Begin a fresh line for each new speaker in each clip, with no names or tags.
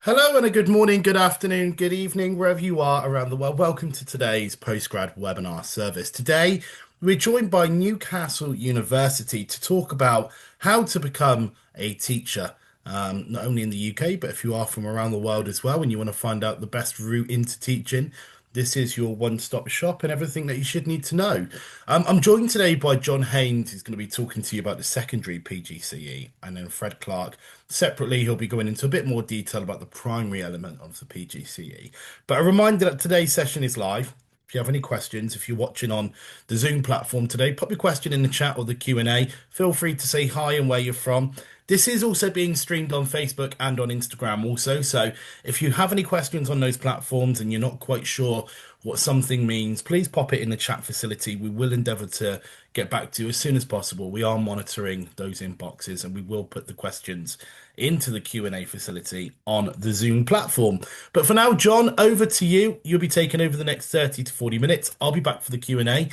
Hello and a good morning, good afternoon, good evening, wherever you are around the world. Welcome to today's Postgrad webinar service. Today, we're joined by Newcastle University to talk about how to become a teacher, not only in the UK, but if you are from around the world as well and you want to find out the best route into teaching, this is your one-stop shop and everything that you should need to know. I'm joined today by John Haynes, who's going to be talking to you about the secondary PGCE, and then Fred Clark. Separately, he'll be going into a bit more detail about the primary element of the PGCE. But a reminder that today's session is live. If you have any questions, if you're watching on the Zoom platform today, pop your question in the chat or the Q&A. Feel free to say hi and where you're from. This is also being streamed on Facebook and on Instagram also. So if you have any questions on those platforms and you're not quite sure what something means, please pop it in the chat facility. We will endeavour to get back to you as soon as possible. We are monitoring those inboxes and we will put the questions into the Q&A facility on the Zoom platform. But for now, John, over to you. You'll be taking over the next 30 to 40 minutes. I'll be back for the Q&A.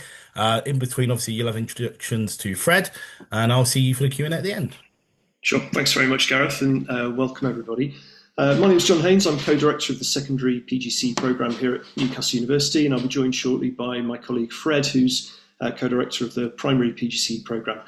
In between, obviously, you'll have introductions to Fred, and I'll see you for the Q&A at the end.
Sure. Thanks very much, Gareth, and welcome everybody. My name is John Haynes. I'm co-director of the secondary PGCE programme here at Newcastle University, and I'll be joined shortly by my colleague Fred, who's co-director of the primary PGCE programme.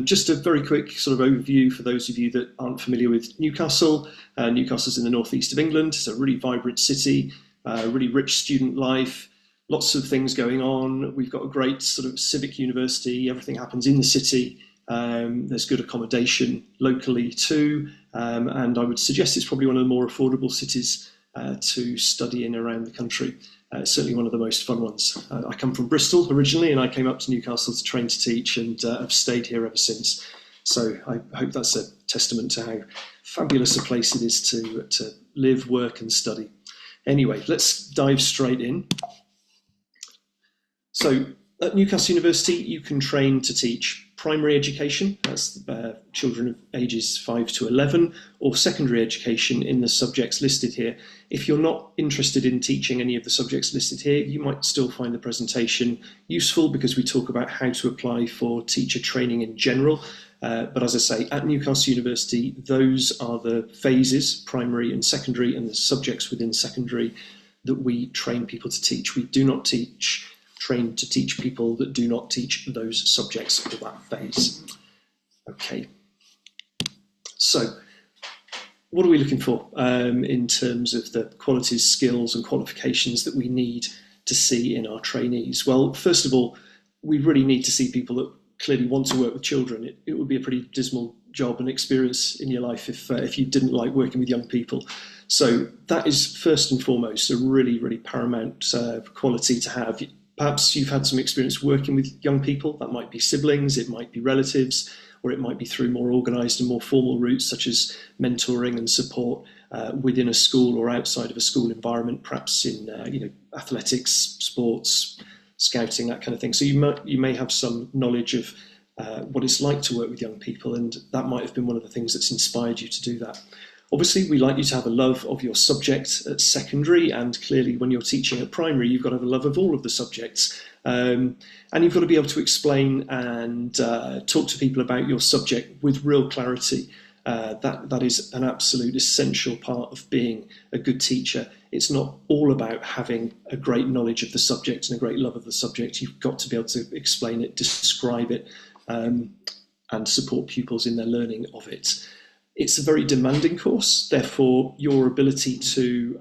Just a very quick sort of overview for those of you that aren't familiar with Newcastle. Newcastle's in the northeast of England. It's a really vibrant city, really rich student life, lots of things going on. We've got a great sort of civic university. Everything happens in the city. There's good accommodation locally too, and I would suggest it's probably one of the more affordable cities to study in around the country. Certainly one of the most fun ones. I come from Bristol originally, and I came up to Newcastle to train to teach, and I've stayed here ever since. So I hope that's a testament to how fabulous a place it is to live, work and study. Anyway, let's dive straight in. So at Newcastle University, you can train to teach primary education, that's children of ages 5 to 11, or secondary education in the subjects listed here. If you're not interested in teaching any of the subjects listed here, you might still find the presentation useful because we talk about how to apply for teacher training in general. But as I say, at Newcastle University, those are the phases, primary and secondary, and the subjects within secondary that we train people to teach. We do not train to teach people that do not teach those subjects or that phase. Okay, so what are we looking for in terms of the qualities, skills and qualifications that we need to see in our trainees? Well, first of all, we really need to see people that clearly want to work with children. It would be a pretty dismal job and experience in your life if you didn't like working with young people. So that is first and foremost a really, really paramount quality to have. Perhaps you've had some experience working with young people. That might be siblings, it might be relatives, or it might be through more organised and more formal routes such as mentoring and support within a school or outside of a school environment, perhaps in athletics, sports, scouting, that kind of thing. So you may have some knowledge of what it's like to work with young people, and that might have been one of the things that's inspired you to do that. Obviously, we like you to have a love of your subject at secondary, and clearly when you're teaching at primary, you've got to have a love of all of the subjects. And you've got to be able to explain and talk to people about your subject with real clarity. That is an absolute essential part of being a good teacher. It's not all about having a great knowledge of the subject and a great love of the subject. You've got to be able to explain it, describe it, and support pupils in their learning of it. It's a very demanding course, therefore your ability to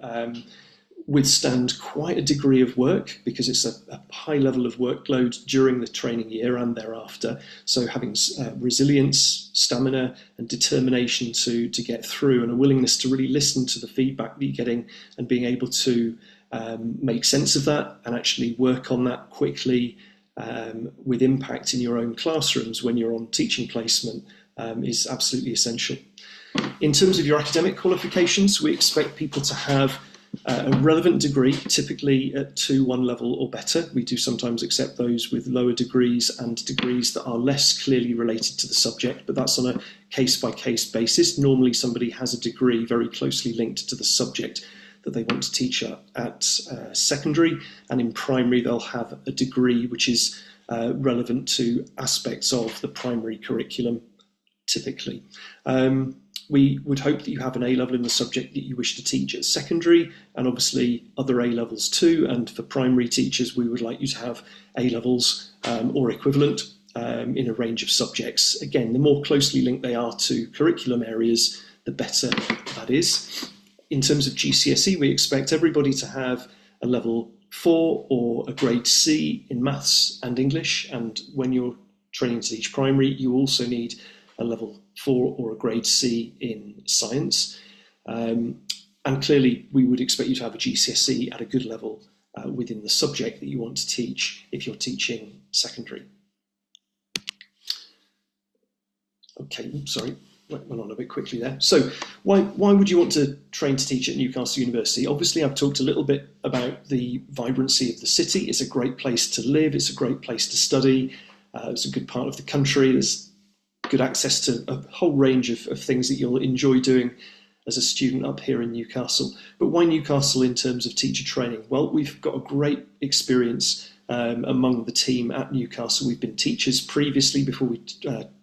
withstand quite a degree of work, because it's a high level of workload during the training year and thereafter. So having resilience, stamina and determination to get through, and a willingness to really listen to the feedback that you're getting and being able to make sense of that and actually work on that quickly with impact in your own classrooms when you're on teaching placement is absolutely essential. In terms of your academic qualifications, we expect people to have a relevant degree, typically at 2-1 level or better. We do sometimes accept those with lower degrees and degrees that are less clearly related to the subject, but that's on a case-by-case basis. Normally somebody has a degree very closely linked to the subject that they want to teach at secondary, and in primary they'll have a degree which is relevant to aspects of the primary curriculum typically. We would hope that you have an A-level in the subject that you wish to teach at secondary, and obviously other A-levels too. And for primary teachers, we would like you to have A-levels or equivalent in a range of subjects. Again, the more closely linked they are to curriculum areas, the better that is. In terms of GCSE, we expect everybody to have a level 4 or a grade C in maths and English. And when you're training to teach primary, you also need a level 4 or a grade C in science. And clearly, we would expect you to have a GCSE at a good level within the subject that you want to teach if you're teaching secondary. Okay, sorry, went on a bit quickly there. So why would you want to train to teach at Newcastle University? Obviously, I've talked a little bit about the vibrancy of the city. It's a great place to live. It's a great place to study. It's a good part of the country. There's good access to a whole range of things that you'll enjoy doing as a student up here in Newcastle. But why Newcastle in terms of teacher training? Well, we've got a great experience among the team at Newcastle. We've been teachers previously before we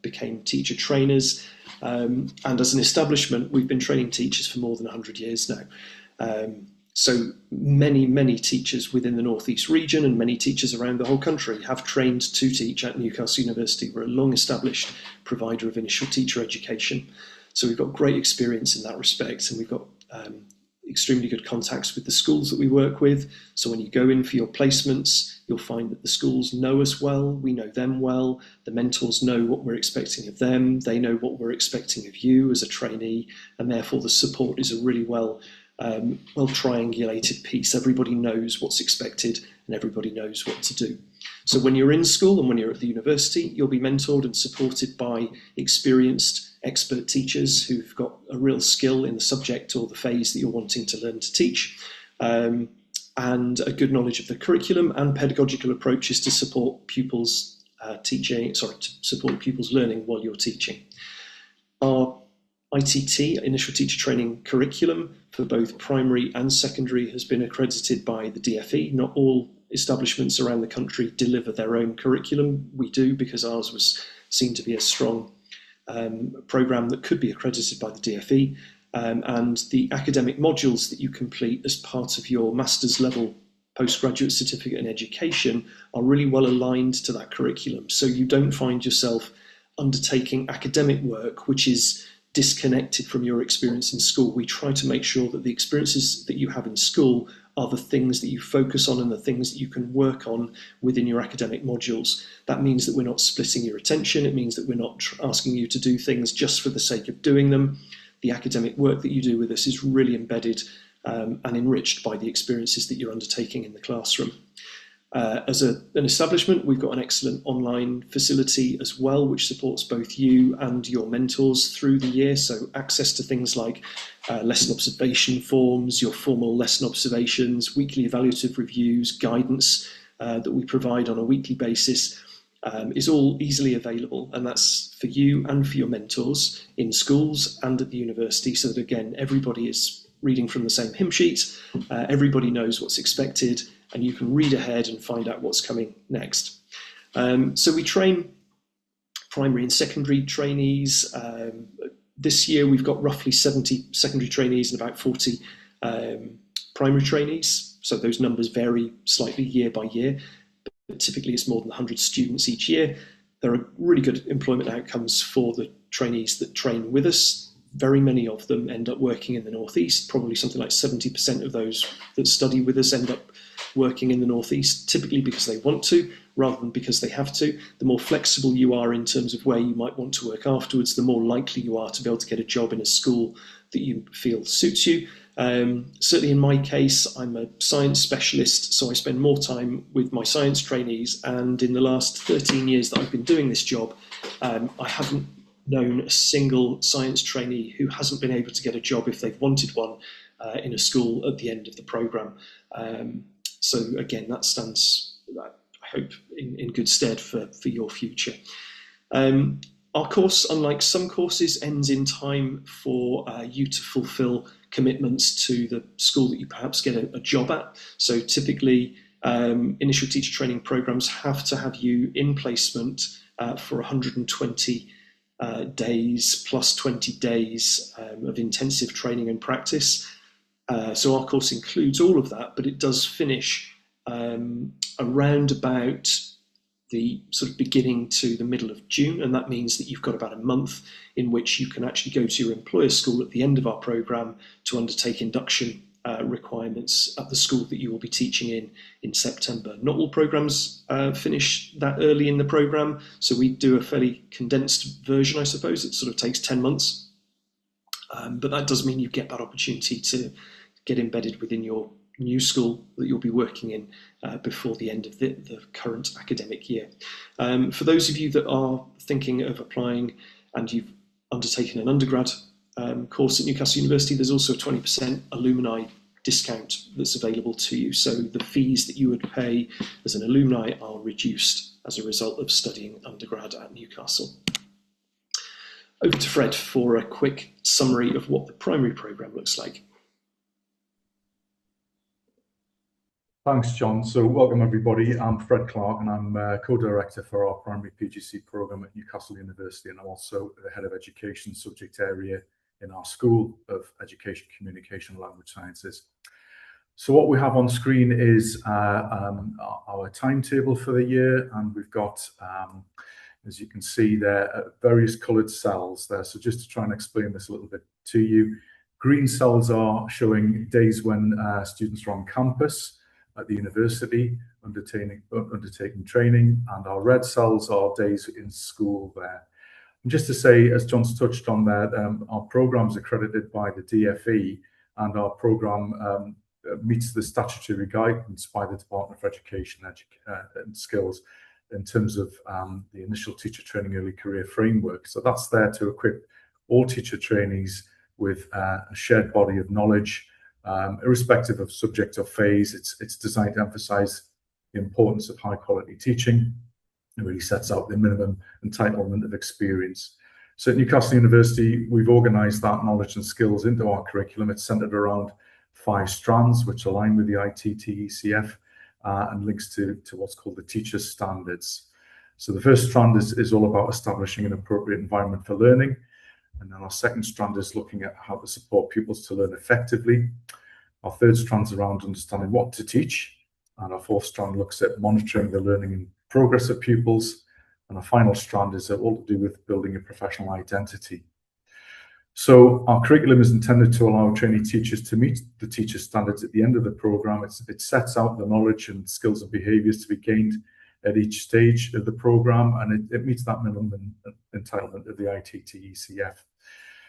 became teacher trainers. And as an establishment, we've been training teachers for more than 100 years now. So many teachers within the North East region and many teachers around the whole country have trained to teach at Newcastle University. We're a long-established provider of initial teacher education. So we've got great experience in that respect, and we've got extremely good contacts with the schools that we work with. So when you go in for your placements, you'll find that the schools know us well, we know them well, the mentors know what we're expecting of them, they know what we're expecting of you as a trainee, and therefore the support is a really well triangulated piece. Everybody knows what's expected and everybody knows what to do. So when you're in school and when you're at the university, you'll be mentored and supported by experienced expert teachers who've got a real skill in the subject or the phase that you're wanting to learn to teach, and a good knowledge of the curriculum and pedagogical approaches to support pupils learning while you're teaching. Our ITT, Initial Teacher Training curriculum, for both primary and secondary has been accredited by the DFE. Not all establishments around the country deliver their own curriculum. We do, because ours was seen to be a strong programme that could be accredited by the DFE. And the academic modules that you complete as part of your master's level postgraduate certificate in education are really well aligned to that curriculum. So you don't find yourself undertaking academic work which is disconnected from your experience in school. We try to make sure that the experiences that you have in school are the things that you focus on and the things that you can work on within your academic modules. That means that we're not splitting your attention. It means that we're not asking you to do things just for the sake of doing them. The academic work that you do with us is really embedded and enriched by the experiences that you're undertaking in the classroom. As an establishment, we've got an excellent online facility as well, which supports both you and your mentors through the year. So access to things like lesson observation forms, your formal lesson observations, weekly evaluative reviews, guidance that we provide on a weekly basis is all easily available. And that's for you and for your mentors in schools and at the university, so that, again, everybody is reading from the same hymn sheet, everybody knows what's expected, and you can read ahead and find out what's coming next. So we train primary and secondary trainees. This year we've got roughly 70 secondary trainees and about 40 primary trainees. So those numbers vary slightly year by year, but typically it's more than 100 students each year. There are really good employment outcomes for the trainees that train with us. Very many of them end up working in the North East. Probably something like 70% of those that study with us end up working in the North East, typically because they want to, rather than because they have to. The more flexible you are in terms of where you might want to work afterwards, the more likely you are to be able to get a job in a school that you feel suits you. Certainly in my case, I'm a science specialist, so I spend more time with my science trainees. And in the last 13 years that I've been doing this job, I haven't known a single science trainee who hasn't been able to get a job if they've wanted one in a school at the end of the programme. So again, that stands, I hope, in good stead for your future. Our course, unlike some courses, ends in time for you to fulfil commitments to the school that you perhaps get a job at. So typically, initial teacher training programs have to have you in placement for 120 days plus 20 days of intensive training and practice. So our course includes all of that, but it does finish around about the sort of beginning to the middle of June, and that means that you've got about a month in which you can actually go to your employer school at the end of our programme to undertake induction requirements at the school that you will be teaching in September. Not all programmes finish that early in the programme, so we do a fairly condensed version, I suppose. It sort of takes 10 months, but that does mean you get that opportunity to get embedded within your new school that you'll be working in before the end of the current academic year. For those of you that are thinking of applying and you've undertaken an undergrad course at Newcastle University, there's also a 20% alumni discount that's available to you. So the fees that you would pay as an alumni are reduced as a result of studying undergrad at Newcastle. Over to Fred for a quick summary of what the primary programme looks like.
Thanks, John. So welcome, everybody. I'm Fred Clark, and I'm co-director for our primary PGCE programme at Newcastle University, and I'm also the head of education subject area in our School of Education, Communication and Language Sciences. So what we have on screen is our timetable for the year, and we've got, as you can see there, various coloured cells there. So just to try and explain this a little bit to you, green cells are showing days when students are on campus at the university undertaking training, and our red cells are days in school there. And just to say, as John's touched on there, our programme's accredited by the DFE, and our programme meets the statutory guidance by the Department for Education and Skills in terms of the initial teacher training early career framework. So that's there to equip all teacher trainees with a shared body of knowledge, irrespective of subject or phase. It's designed to emphasise the importance of high quality teaching. It really sets out the minimum entitlement of experience. So at Newcastle University, we've organised that knowledge and skills into our curriculum. It's centred around 5 strands, which align with the ITTECF and links to what's called the teacher standards. So the first strand is all about establishing an appropriate environment for learning. And then our second strand is looking at how to support pupils to learn effectively. Our third strand is around understanding what to teach. And our fourth strand looks at monitoring the learning and progress of pupils. And our final strand is all to do with building a professional identity. So our curriculum is intended to allow trainee teachers to meet the teacher standards at the end of the programme. It sets out the knowledge and skills and behaviours to be gained at each stage of the programme, and it meets that minimum entitlement of the ITTECF.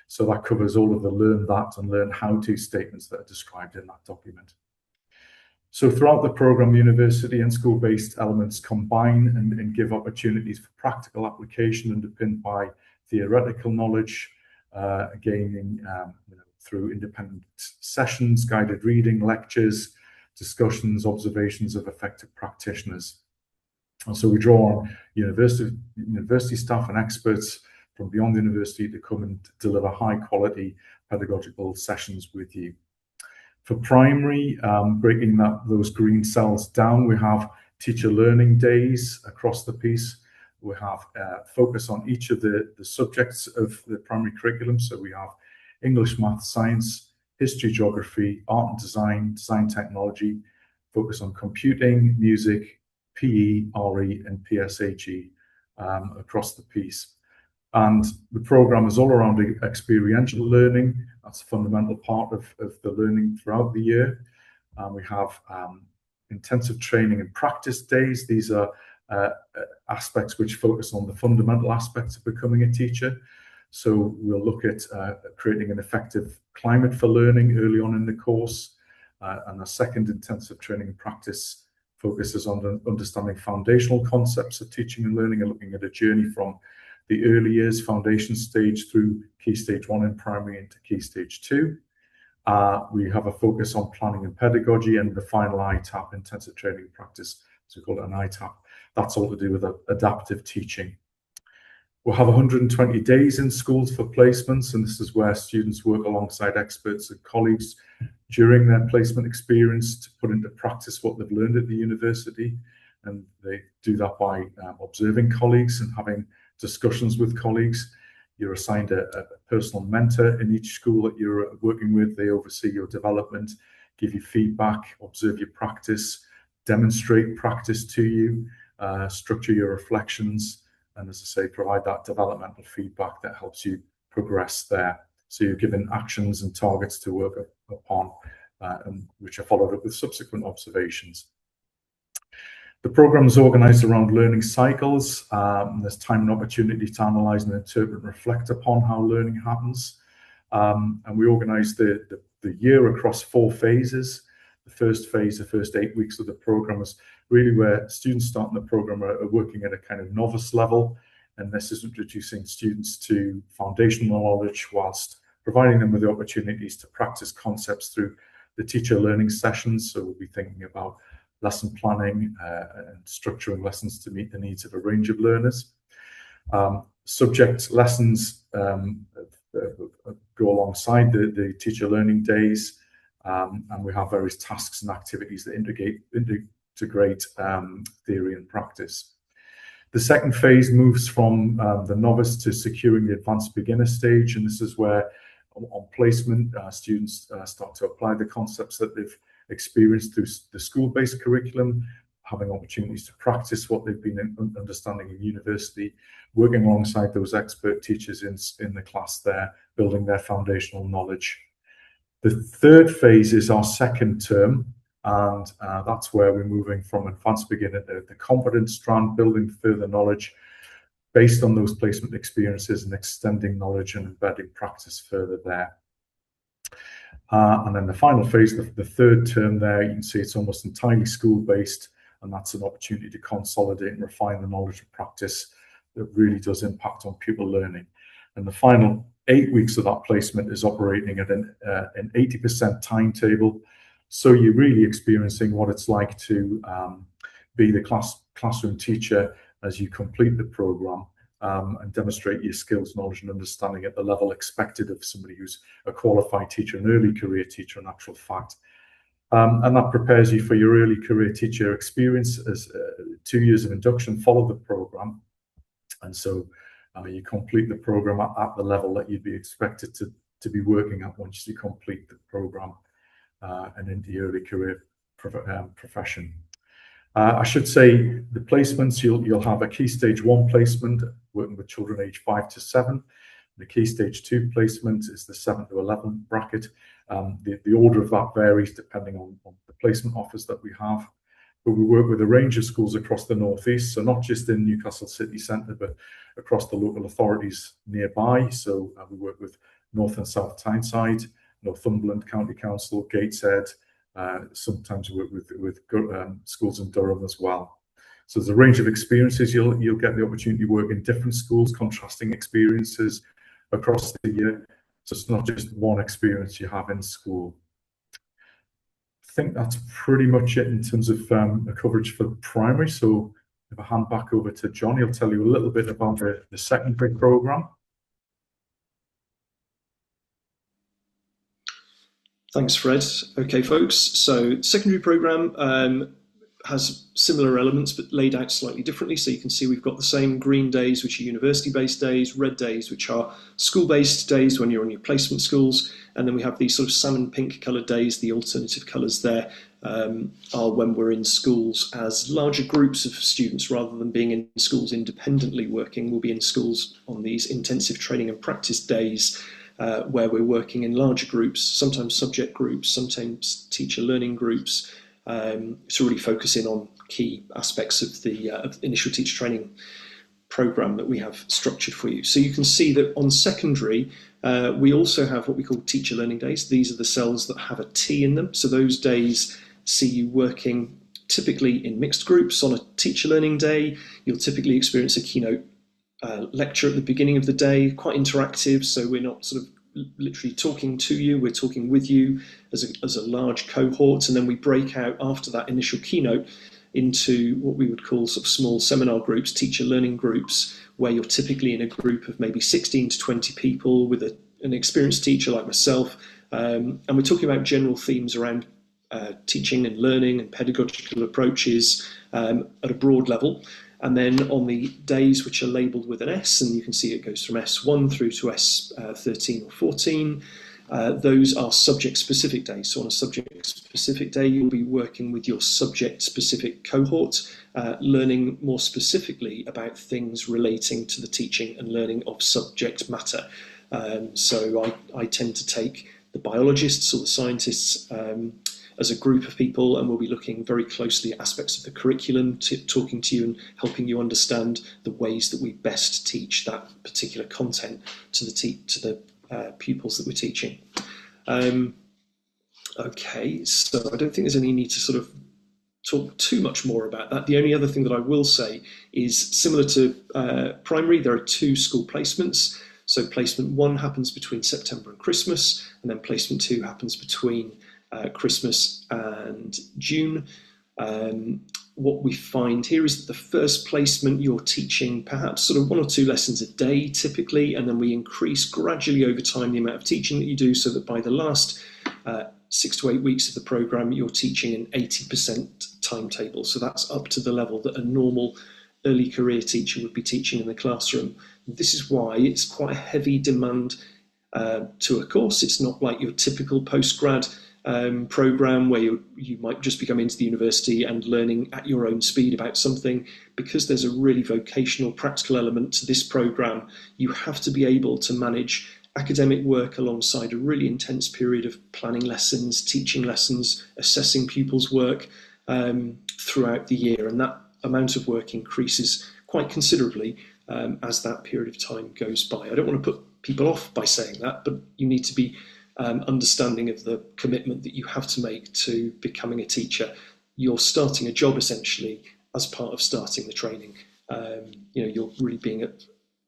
So that covers all of the learn that and learn how to statements that are described in that document. So throughout the programme, university and school-based elements combine and give opportunities for practical application underpinned by theoretical knowledge, gaining through independent sessions, guided reading, lectures, discussions, observations of effective practitioners. And so we draw on university staff and experts from beyond the university to come and deliver high quality pedagogical sessions with you. For primary, breaking those green cells down, we have teacher learning days across the piece. We have focus on each of the subjects of the primary curriculum. So we have English, math, science, history, geography, art and design, design technology, focus on computing, music, PE, RE and PSHE across the piece. And the programme is all around experiential learning. That's a fundamental part of the learning throughout the year. We have intensive training and practice days. These are aspects which focus on the fundamental aspects of becoming a teacher. So we'll look at creating an effective climate for learning early on in the course. And a second intensive training and practice focuses on understanding foundational concepts of teaching and learning and looking at a journey from the early years foundation stage through Key Stage 1 in primary into Key Stage 2. We have a focus on planning and pedagogy, and the final ITAP, intensive training and practice, so we call it an ITAP. That's all to do with adaptive teaching. We'll have 120 days in schools for placements, and this is where students work alongside experts and colleagues during their placement experience to put into practice what they've learned at the university. And they do that by observing colleagues and having discussions with colleagues. You're assigned a personal mentor in each school that you're working with. They oversee your development, give you feedback, observe your practice, demonstrate practice to you, structure your reflections, and as I say, provide that developmental feedback that helps you progress there. So you're given actions and targets to work upon, and which are followed up with subsequent observations. The programme is organised around learning cycles. There's time and opportunity to analyse and interpret and reflect upon how learning happens. And we organise the year across 4 phases. The first phase, the first 8 weeks of the programme, is really where students starting the programme are working at a kind of novice level. And this is introducing students to foundational knowledge whilst providing them with the opportunities to practice concepts through the teacher learning sessions. So we'll be thinking about lesson planning and structuring lessons to meet the needs of a range of learners. Subject lessons go alongside the teacher learning days, and we have various tasks and activities that integrate theory and practice. The second phase moves from the novice to securing the advanced beginner stage, and this is where on placement students start to apply the concepts that they've experienced through the school-based curriculum, having opportunities to practice what they've been understanding in university, working alongside those expert teachers in the class there, building their foundational knowledge. The third phase is our second term, and that's where we're moving from advanced beginner to the competence strand, building further knowledge based on those placement experiences and extending knowledge and embedding practice further there. And then the final phase, the third term there, you can see it's almost entirely school-based, and that's an opportunity to consolidate and refine the knowledge and practice that really does impact on pupil learning. And the final 8 weeks of that placement is operating at an 80% timetable. So you're really experiencing what it's like to be the classroom teacher as you complete the programme and demonstrate your skills, knowledge and understanding at the level expected of somebody who's a qualified teacher, an early career teacher in actual fact. And that prepares you for your early career teacher experience as 2 years of induction follow the programme. And so you complete the programme at the level that you'd be expected to be working at once you complete the programme and into your early career profession. I should say the placements, you'll have a Key Stage 1 placement working with children aged 5 to 7. The Key Stage 2 placement is the 7 to 11 bracket. The order of that varies depending on the placement offers that we have. But we work with a range of schools across the northeast, so not just in Newcastle city centre, but across the local authorities nearby. So we work with North and South Tyneside, Northumberland County Council, Gateshead. Sometimes we work with schools in Durham as well. So there's a range of experiences. You'll get the opportunity to work in different schools, contrasting experiences across the year. So it's not just one experience you have in school. I think that's pretty much it in terms of a coverage for primary. So if I hand back over to John, he'll tell you a little bit about the secondary programme.
Thanks, Fred. Okay, folks, so secondary programme has similar elements but laid out slightly differently. So you can see we've got the same green days, which are university-based days, red days, which are school-based days when you're on your placement schools, and then we have these sort of salmon pink coloured days. The alternative colours there are when we're in schools as larger groups of students rather than being in schools independently working. We'll be in schools on these intensive training and practice days where we're working in larger groups, sometimes subject groups, sometimes teacher learning groups, to really focus in on key aspects of the initial teacher training programme that we have structured for you. So you can see that on secondary, we also have what we call teacher learning days. These are the cells that have a T in them. So those days see you working typically in mixed groups. On a teacher learning day, you'll typically experience a keynote lecture at the beginning of the day, quite interactive. So we're not sort of literally talking to you, we're talking with you as a large cohort, and then we break out after that initial keynote into what we would call sort of small seminar groups, teacher learning groups, where you're typically in a group of maybe 16 to 20 people with an experienced teacher like myself, and we're talking about general themes around teaching and learning and pedagogical approaches at a broad level. And then on the days which are labelled with an S, and you can see it goes from S1 through to S13 or 14, those are subject-specific days. So on a subject-specific day, you'll be working with your subject-specific cohort, learning more specifically about things relating to the teaching and learning of subject matter. So I tend to take the biologists or the scientists as a group of people, and we'll be looking very closely at aspects of the curriculum, talking to you and helping you understand the ways that we best teach that particular content to the pupils that we're teaching. Okay, so I don't think there's any need to sort of talk too much more about that. The only other thing that I will say is similar to primary, there are 2 school placements. So placement 1 happens between September and Christmas, and then placement 2 happens between Christmas and June. What we find here is that the first placement you're teaching perhaps sort of 1 or 2 lessons a day typically, and then we increase gradually over time the amount of teaching that you do, so that by the last 6 to 8 weeks of the programme you're teaching an 80% timetable. So that's up to the level that a normal early career teacher would be teaching in the classroom. This is why it's quite a heavy demand to a course. It's not like your typical postgrad program where you might just be coming into the university and learning at your own speed about something. Because there's a really vocational, practical element to this program, you have to be able to manage academic work alongside a really intense period of planning lessons, teaching lessons, assessing pupils' work throughout the year, and that amount of work increases quite considerably as that period of time goes by. I don't want to put people off by saying that, but you need to be understanding of the commitment that you have to make to becoming a teacher. You're starting a job essentially as part of starting the training. You're really being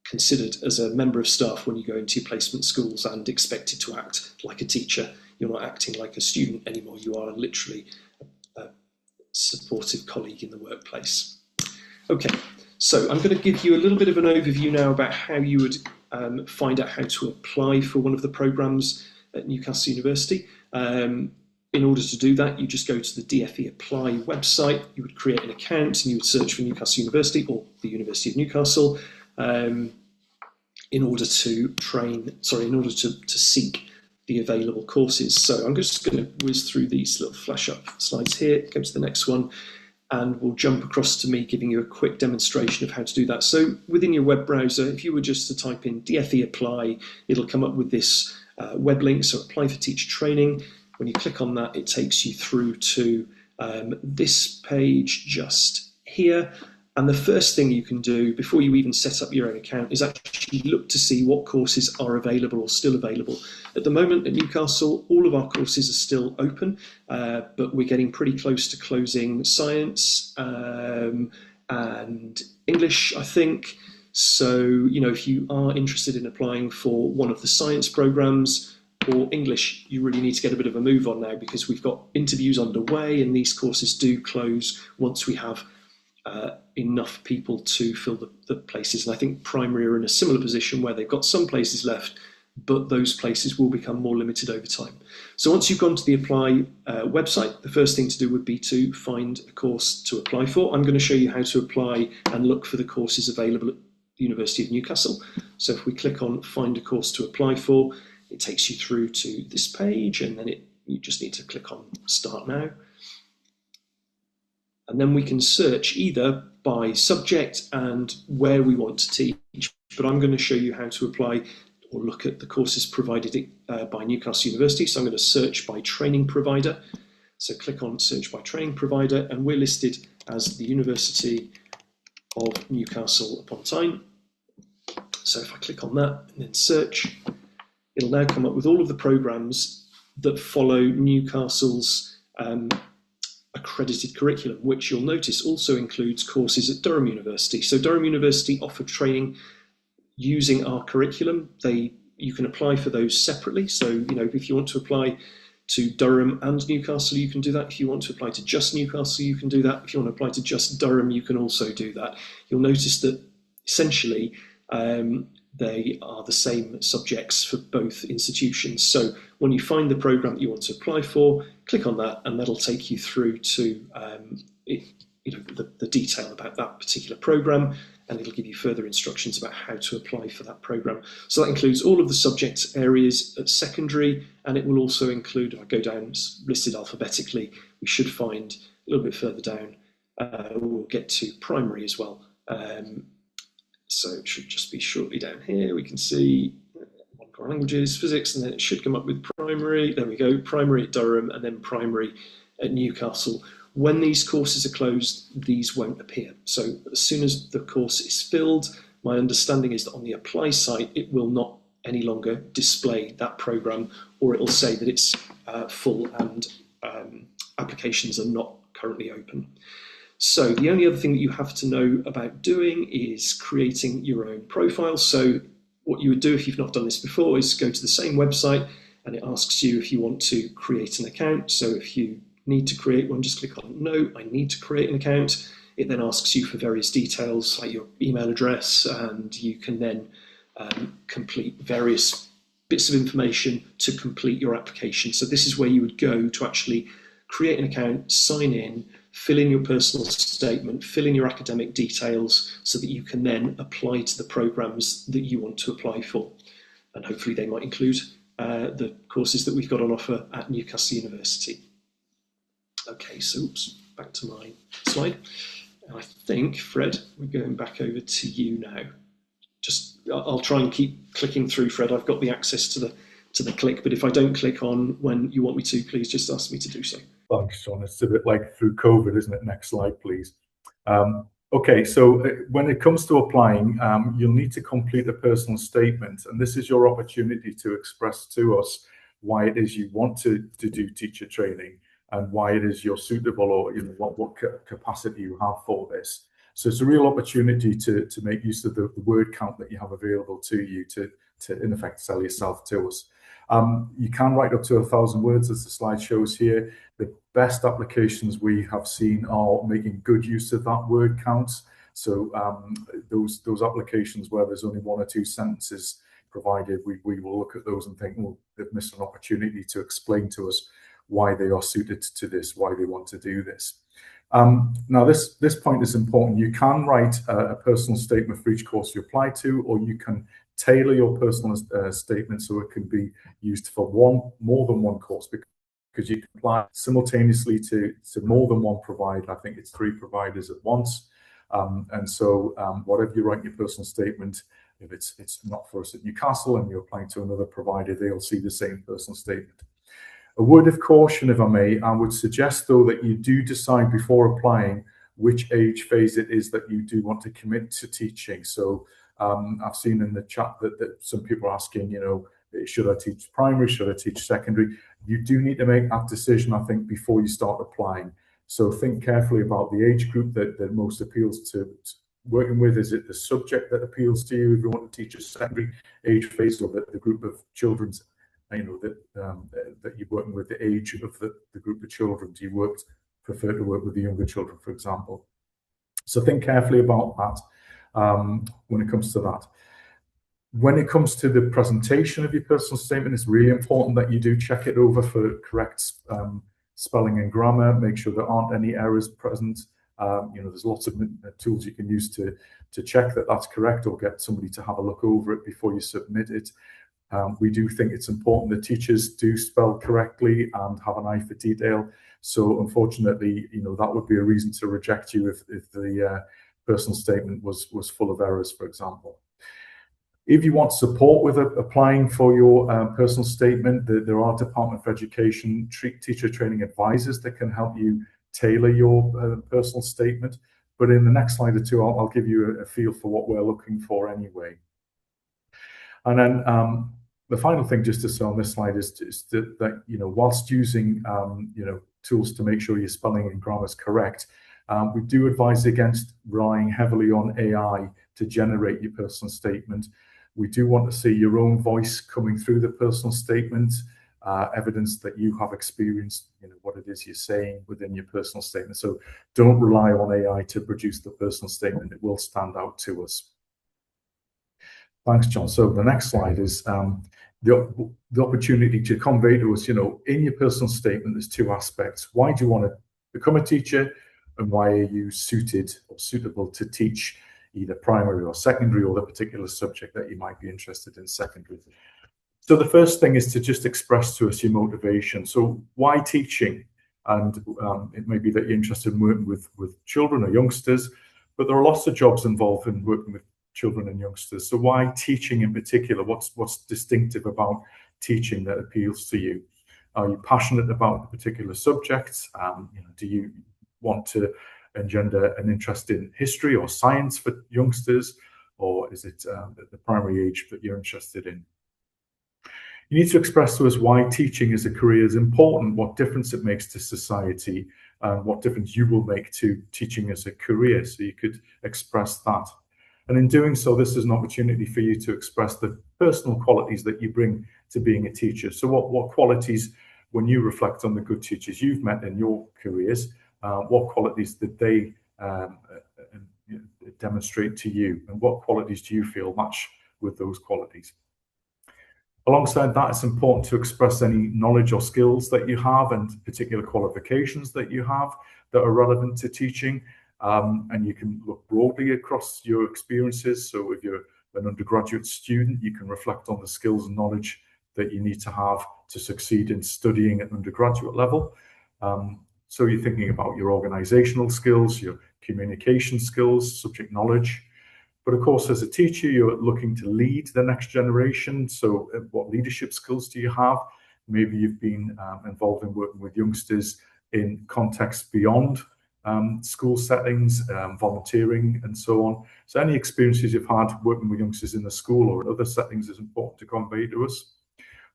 considered as a member of staff when you go into your placement schools and expected to act like a teacher. You're not acting like a student anymore. You are literally a supportive colleague in the workplace. Okay, so I'm going to give you a little bit of an overview now about how you would find out how to apply for one of the programmes at Newcastle University. In order to do that, you just go to the DFE Apply website, you would create an account and you would search for Newcastle University or the University of Newcastle in order to seek the available courses. So I'm just going to whiz through these little flash up slides here, go to the next one, and we'll jump across to me giving you a quick demonstration of how to do that. So within your web browser, if you were just to type in DFE Apply, it'll come up with this web link, so Apply for Teacher Training. When you click on that, it takes you through to this page just here. And the first thing you can do before you even set up your own account is actually look to see what courses are available or still available. At the moment at Newcastle, all of our courses are still open, but we're getting pretty close to closing science and English, I think. So, if you are interested in applying for one of the science programs or English, you really need to get a bit of a move on now, because we've got interviews underway and these courses do close once we have enough people to fill the places. And I think primary are in a similar position where they've got some places left, but those places will become more limited over time. So once you've gone to the Apply website, the first thing to do would be to find a course to apply for. I'm going to show you how to apply and look for the courses available at the University of Newcastle. So if we click on Find a Course to Apply For, it takes you through to this page, and then you just need to click on Start Now. And then we can search either by subject and where we want to teach, but I'm going to show you how to apply or look at the courses provided by Newcastle University. So I'm going to search by training provider. So click on Search by Training Provider, and we're listed as the University of Newcastle upon Tyne. So if I click on that and then search, it'll now come up with all of the programmes that follow Newcastle's accredited curriculum, which you'll notice also includes courses at Durham University. So Durham University offer training using our curriculum. You can apply for those separately. So, if you want to apply to Durham and Newcastle, you can do that. If you want to apply to just Newcastle, you can do that. If you want to apply to just Durham, you can also do that. You'll notice that essentially they are the same subjects for both institutions. So when you find the programme that you want to apply for, click on that, and that'll take you through to the detail about that particular program, and it'll give you further instructions about how to apply for that program. So that includes all of the subject areas at secondary, and it will also include, if I go down listed alphabetically, we should find a little bit further down, we'll get to primary as well. So it should just be shortly down here. We can see one core languages, physics, and then it should come up with primary. There we go, primary at Durham, and then primary at Newcastle. When these courses are closed, these won't appear. So as soon as the course is filled, my understanding is that on the apply site, it will not any longer display that program, or it'll say that it's full and applications are not currently open. So the only other thing that you have to know about doing is creating your own profile. So what you would do if you've not done this before is go to the same website, and it asks you if you want to create an account. So if you need to create one, just click on no, I need to create an account. It then asks you for various details like your email address, and you can then complete various bits of information to complete your application. So this is where you would go to actually create an account, sign in, fill in your personal statement, fill in your academic details so that you can then apply to the programs that you want to apply for. And hopefully they might include the courses that we've got on offer at Newcastle University. Okay, so back to my slide. And I think, Fred, we're going back over to you now. I'll try and keep clicking through, Fred. I've got the access to the click, but if I don't click on when you want me to, please just ask me to do so.
Thanks, John. It's a bit like through COVID, isn't it? Next slide, please. Okay, so when it comes to applying, you'll need to complete a personal statement, and this is your opportunity to express to us why it is you want to do teacher training and why it is you're suitable, or what capacity you have for this. So it's a real opportunity to make use of the word count that you have available to you to in effect sell yourself to us. You can write up to 1,000 words, as the slide shows here. The best applications we have seen are making good use of that word count. So those applications where there's only 1 or 2 sentences provided, we will look at those and think, well, they've missed an opportunity to explain to us why they are suited to this, why they want to do this. Now, this point is important. You can write a personal statement for each course you apply to, or you can tailor your personal statement so it can be used for more than one course, because you can apply simultaneously to more than one provider. I think it's 3 providers at once. And so whatever you write in your personal statement, if it's not for us at Newcastle and you're applying to another provider, they'll see the same personal statement. A word of caution, if I may, I would suggest, though, that you do decide before applying which age phase it is that you do want to commit to teaching. So I've seen in the chat that some people are asking, should I teach primary, should I teach secondary? You do need to make that decision, I think, before you start applying. So think carefully about the age group that most appeals to working with. Is it the subject that appeals to you if you want to teach a secondary age phase, or the group of children's that you're working with, the age of the group of children? Do you prefer to work with the younger children, for example? So think carefully about that when it comes to that. When it comes to the presentation of your personal statement, it's really important that you do check it over for correct spelling and grammar. Make sure there aren't any errors present. There's lots of tools you can use to check that that's correct, or get somebody to have a look over it before you submit it. We do think it's important that teachers do spell correctly and have an eye for detail. So unfortunately, that would be a reason to reject you if the personal statement was full of errors, for example. If you want support with applying for your personal statement, there are Department for Education teacher training advisors that can help you tailor your personal statement. But in the next slide or two, I'll give you a feel for what we're looking for anyway. And then the final thing just to say on this slide is that whilst using tools to make sure your spelling and grammar is correct, we do advise against relying heavily on AI to generate your personal statement. We do want to see your own voice coming through the personal statement, evidence that you have experienced, what it is you're saying within your personal statement. So don't rely on AI to produce the personal statement. It will stand out to us. Thanks, John. So the next slide is the opportunity to convey to us, in your personal statement, there's 2 aspects. Why do you want to become a teacher, and why are you suited or suitable to teach either primary or secondary, or the particular subject that you might be interested in secondary. So the first thing is to just express to us your motivation. So why teaching? And it may be that you're interested in working with children or youngsters, but there are lots of jobs involved in working with children and youngsters. So why teaching in particular? What's distinctive about teaching that appeals to you? Are you passionate about the particular subjects? Do you want to engender an interest in history or science for youngsters, or is it at the primary age that you're interested in? You need to express to us why teaching as a career is important, what difference it makes to society, and what difference you will make to teaching as a career. So you could express that. And in doing so, this is an opportunity for you to express the personal qualities that you bring to being a teacher. So what qualities, when you reflect on the good teachers you've met in your careers, what qualities did they demonstrate to you? And what qualities do you feel match with those qualities? Alongside that, it's important to express any knowledge or skills that you have and particular qualifications that you have that are relevant to teaching. And you can look broadly across your experiences. So if you're an undergraduate student, you can reflect on the skills and knowledge that you need to have to succeed in studying at undergraduate level. So you're thinking about your organizational skills, your communication skills, subject knowledge. But of course, as a teacher, you're looking to lead the next generation. So what leadership skills do you have? Maybe you've been involved in working with youngsters in contexts beyond school settings, volunteering, and so on. So any experiences you've had working with youngsters in the school or in other settings is important to convey to us.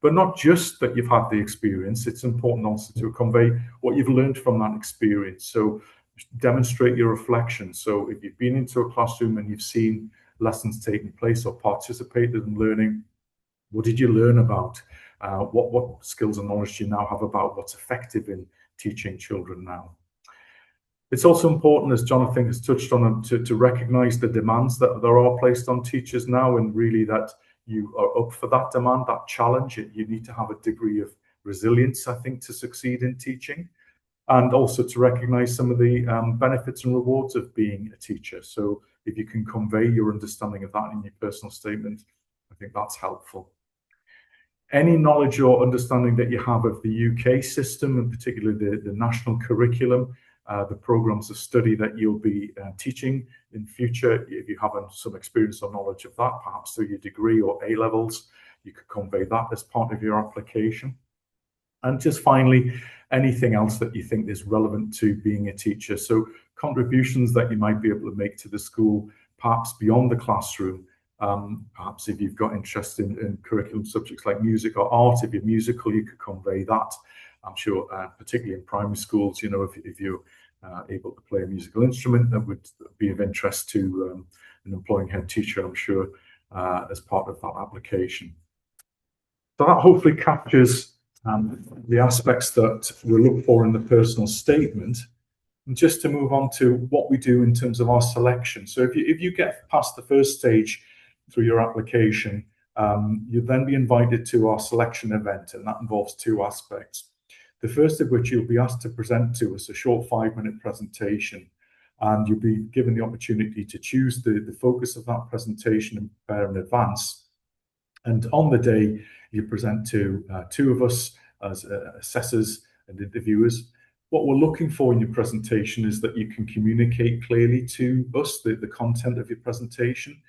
But not just that you've had the experience, it's important also to convey what you've learned from that experience. So demonstrate your reflection. So if you've been into a classroom and you've seen lessons taking place or participated in learning, what did you learn about? What skills and knowledge do you now have about what's effective in teaching children now? It's also important, as Jonathan has touched on, to recognise the demands that there are placed on teachers now, and really that you are up for that demand, that challenge. You need to have a degree of resilience, I think, to succeed in teaching, and also to recognise some of the benefits and rewards of being a teacher. So if you can convey your understanding of that in your personal statement, I think that's helpful. Any knowledge or understanding that you have of the UK system, and particularly the national curriculum, the programmes of study that you'll be teaching in future, if you have some experience or knowledge of that, perhaps through your degree or A-levels, you could convey that as part of your application. And just finally, anything else that you think is relevant to being a teacher. So contributions that you might be able to make to the school, perhaps beyond the classroom. Perhaps if you've got interest in curriculum subjects like music or art, if you're musical, you could convey that. I'm sure, particularly in primary schools, you know, if you're able to play a musical instrument, that would be of interest to an employing head teacher, I'm sure, as part of that application. So that hopefully captures the aspects that we look for in the personal statement. And just to move on to what we do in terms of our selection. So if you get past the first stage through your application, you'll then be invited to our selection event, and that involves two aspects. The first of which you'll be asked to present to us a short 5-minute presentation, and you'll be given the opportunity to choose the focus of that presentation and prepare in advance. And on the day, you present to two of us as assessors and interviewers. What we're looking for in your presentation is that you can communicate clearly to us the content of your presentation,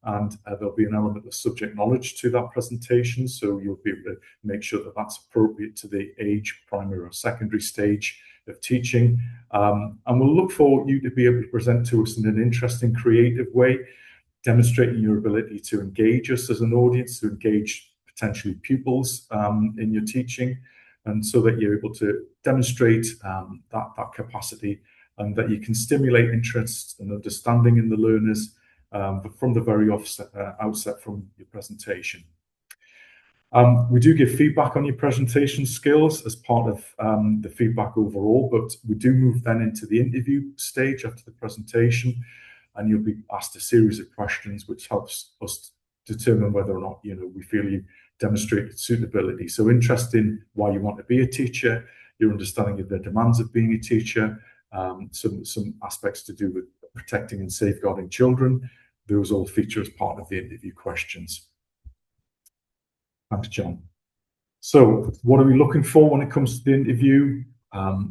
and there'll be an element of subject knowledge to that presentation, so you'll be able to make sure that that's appropriate to the age, primary or secondary stage of teaching. And we'll look for you to be able to present to us in an interesting, creative way, demonstrating your ability to engage us as an audience, to engage potentially pupils in your teaching, and so that you're able to demonstrate that capacity, and that you can stimulate interest and understanding in the learners from the very outset from your presentation. We do give feedback on your presentation skills as part of the feedback overall, but we do move then into the interview stage after the presentation, and you'll be asked a series of questions which helps us determine whether or not, you know, we feel you demonstrated suitability. So interest in why you want to be a teacher, your understanding of the demands of being a teacher, some aspects to do with protecting and safeguarding children. Those all feature as part of the interview questions. Thanks, John. So what are we looking for when it comes to the interview?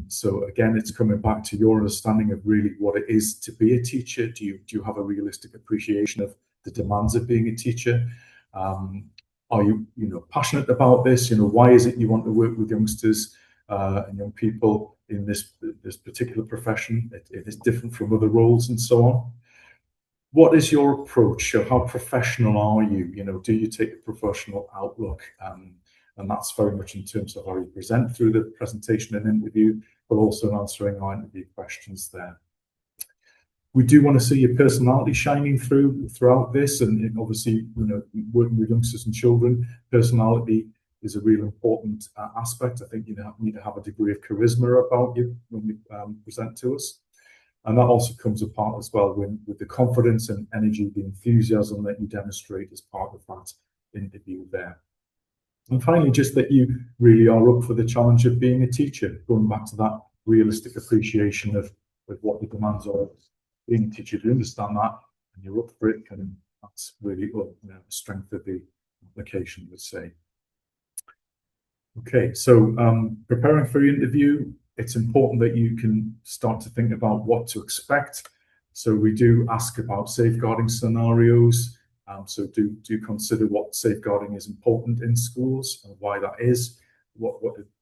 So again, it's coming back to your understanding of really what it is to be a teacher. Do you have a realistic appreciation of the demands of being a teacher? Are you passionate about this? Why is it you want to work with youngsters and young people in this particular profession? It is different from other roles and so on. What is your approach? How professional are you? Do you take a professional outlook? And that's very much in terms of how you present through the presentation and interview, but also in answering our interview questions there. We do want to see your personality shining throughout this, and obviously, working with youngsters and children, personality is a real important aspect. I think you need to have a degree of charisma about you when you present to us. And that also comes apart as well with the confidence and energy, the enthusiasm that you demonstrate as part of that interview there. And finally, just that you really are up for the challenge of being a teacher, going back to that realistic appreciation of what the demands are of being a teacher. You understand that and you're up for it, and that's really the strength of the application, let's say. Okay, so preparing for your interview, it's important that you can start to think about what to expect. So we do ask about safeguarding scenarios. So do consider what safeguarding is important in schools and why that is. What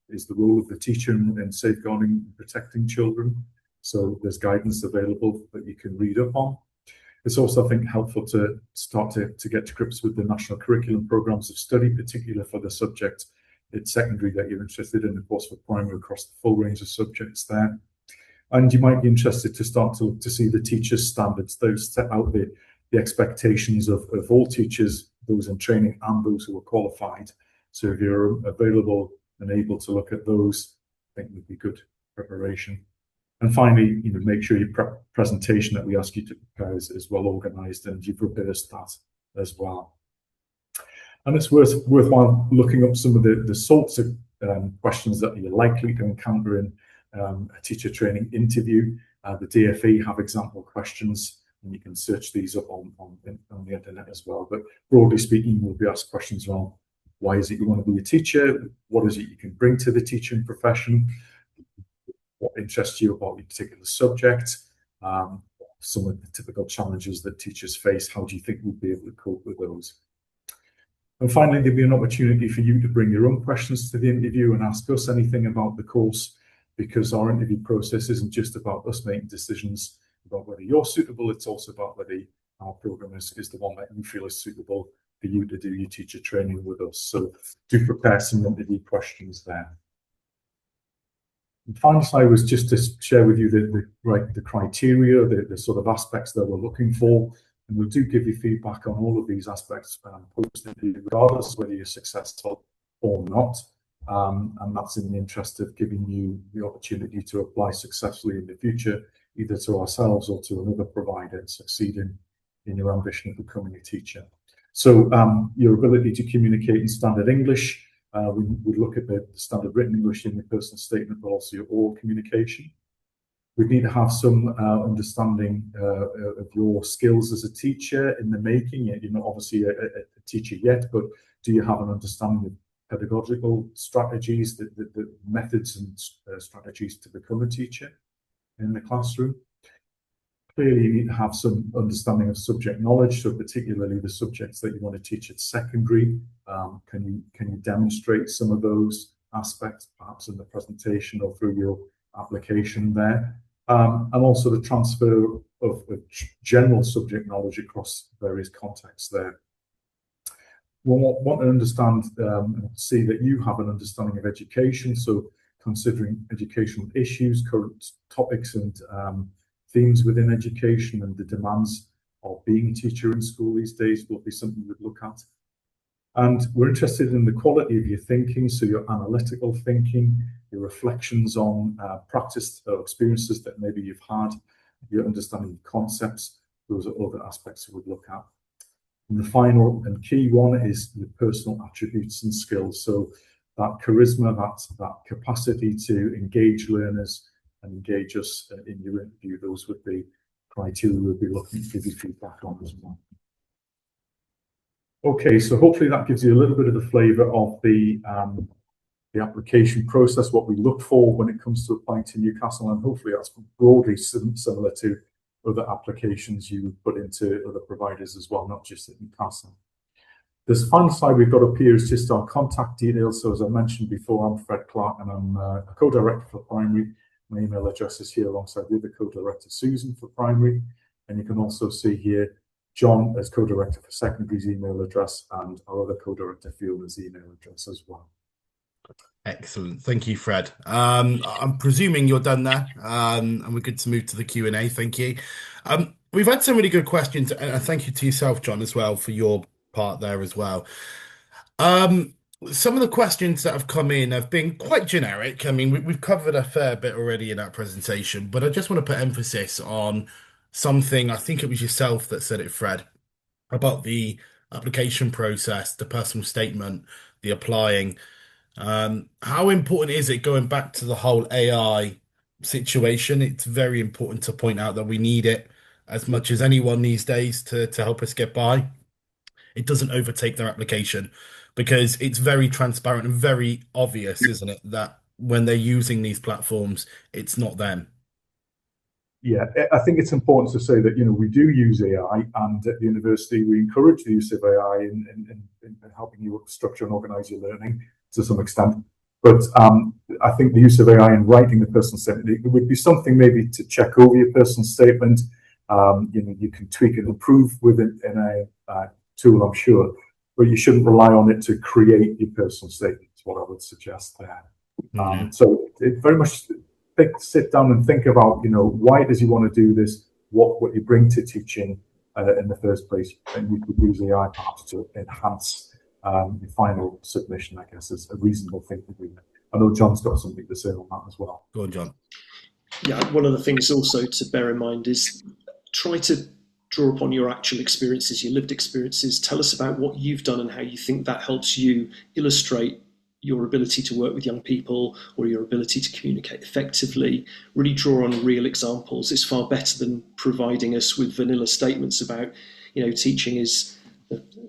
is the role of the teacher in safeguarding and protecting children? So there's guidance available that you can read up on. It's also, I think, helpful to start to get to grips with the national curriculum programs of study, particularly for the subject in secondary that you're interested in, of course, for primary across the full range of subjects there. And you might be interested to start to see the teachers' standards. Those set out the expectations of all teachers, those in training and those who are qualified. So if you're available and able to look at those, I think would be good preparation. And finally, make sure your presentation that we ask you to prepare is well organised and you've rehearsed that as well. And it's worthwhile looking up some of the sorts of questions that you're likely to encounter in a teacher training interview. The DFE have example questions, and you can search these up on the internet as well. But broadly speaking, you'll be asked questions around why is it you want to be a teacher? What is it you can bring to the teaching profession? What interests you about your particular subject? Some of the typical challenges that teachers face. How do you think we'll be able to cope with those? And finally, there'll be an opportunity for you to bring your own questions to the interview and ask us anything about the course, because our interview process isn't just about us making decisions about whether you're suitable, it's also about whether our program is the one that you feel is suitable for you to do your teacher training with us. So do prepare some interview questions there. And final slide was just to share with you the criteria, the sort of aspects that we're looking for. And we'll do give you feedback on all of these aspects post-interview, regardless of whether you're successful or not. And that's in the interest of giving you the opportunity to apply successfully in the future, either to ourselves or to another provider, and succeed in your ambition of becoming a teacher. So your ability to communicate in standard English, we look at the standard written English in your personal statement, but also your oral communication. We need to have some understanding of your skills as a teacher in the making. You're not obviously a teacher yet, but do you have an understanding of pedagogical strategies, the methods and strategies to become a teacher in the classroom? Clearly, you need to have some understanding of subject knowledge, so particularly the subjects that you want to teach at secondary. Can you demonstrate some of those aspects, perhaps in the presentation or through your application there? And also the transfer of general subject knowledge across various contexts there. We want to understand and see that you have an understanding of education, so considering educational issues, current topics and themes within education and the demands of being a teacher in school these days will be something we'd look at. And we're interested in the quality of your thinking, so your analytical thinking, your reflections on practice or experiences that maybe you've had, your understanding of concepts. Those are other aspects we would look at. And the final and key one is your personal attributes and skills. So that charisma, that capacity to engage learners, and engage us in your interview. Those would be criteria we'll be looking to give you feedback on as well. Okay, so hopefully that gives you a little bit of the flavour of the application process, what we look for when it comes to applying to Newcastle, and hopefully that's broadly similar to other applications you would put into other providers as well, not just at Newcastle. This final slide we've got up here is just our contact details. So as I mentioned before, I'm Fred Clark and I'm a co-director for primary. My email address is here alongside the other co-director, Susan, for primary. And you can also see here John as co-director for secondary's email address, and our other co-director, Fiona's email address as well.
Excellent. Thank you, Fred. I'm presuming you're done there, and we're good to move to the Q&A. Thank you. We've had some really good questions, and thank you to yourself, John, as well, for your part there as well. Some of the questions that have come in have been quite generic. I mean, we've covered a fair bit already in our presentation, but I just want to put emphasis on something. I think it was yourself that said it, Fred, about the application process, the personal statement, the applying. How important is it, going back to the whole AI situation? It's very important to point out that we need it as much as anyone these days to help us get by. It doesn't overtake their application, because it's very transparent and very obvious, isn't it, that when they're using these platforms, it's not them.
Yeah, I think it's important to say that, we do use AI, and at the university we encourage the use of AI in helping you structure and organise your learning to some extent. But I think the use of AI in writing the personal statement, it would be something maybe to check over your personal statement. You can tweak and improve with it in a tool, I'm sure, but you shouldn't rely on it to create your personal statement, is what I would suggest there. So it very much sit down and think about, why does you want to do this, what you bring to teaching in the first place, and you could use AI perhaps to enhance the final submission, I guess, is a reasonable thing to do. I know John's got something to say on that as well.
Go on, John.
Yeah, one of the things also to bear in mind is try to draw upon your actual experiences, your lived experiences. Tell us about what you've done and how you think that helps you illustrate your ability to work with young people or your ability to communicate effectively. Really draw on real examples. It's far better than providing us with vanilla statements about, teaching is,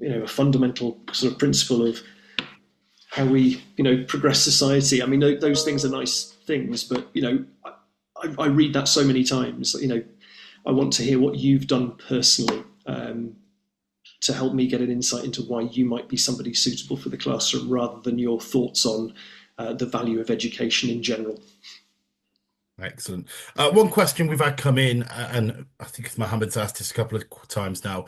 a fundamental sort of principle of how we, progress society. I mean, those things are nice things, but, I read that so many times. I want to hear what you've done personally to help me get an insight into why you might be somebody suitable for the classroom, rather than your thoughts on the value of education in general.
Excellent. One question we've had come in, and I think Mohammed's asked this a couple of times now.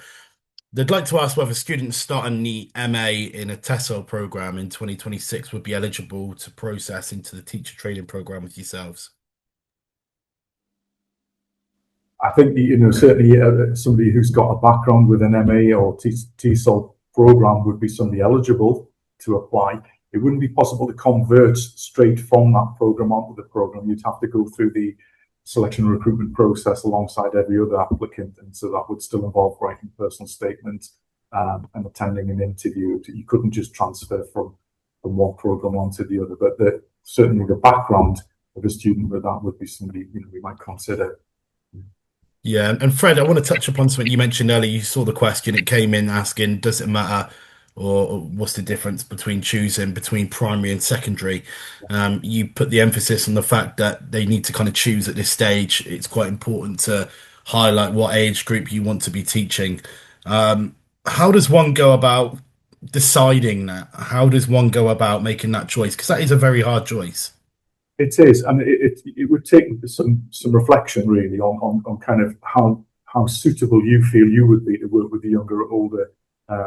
They'd like to ask whether students starting the MA in a TESOL program in 2026 would be eligible to process into the teacher training program with yourselves.
I think, certainly somebody who's got a background with an MA or TESOL program would be somebody eligible to apply. It wouldn't be possible to convert straight from that program onto the program. You'd have to go through the selection and recruitment process alongside every other applicant, and so that would still involve writing personal statements and attending an interview. You couldn't just transfer from one program onto the other, but certainly the background of a student with that would be somebody we might consider.
Yeah, and Fred, I want to touch upon something you mentioned earlier. You saw the question, it came in asking, does it matter, or what's the difference between choosing between primary and secondary? You put the emphasis on the fact that they need to kind of choose at this stage. It's quite important to highlight what age group you want to be teaching. How does one go about deciding that? How does one go about making that choice? Because that is a very hard choice.
It is, and it would take some reflection really on kind of how suitable you feel you would be to work with the younger or older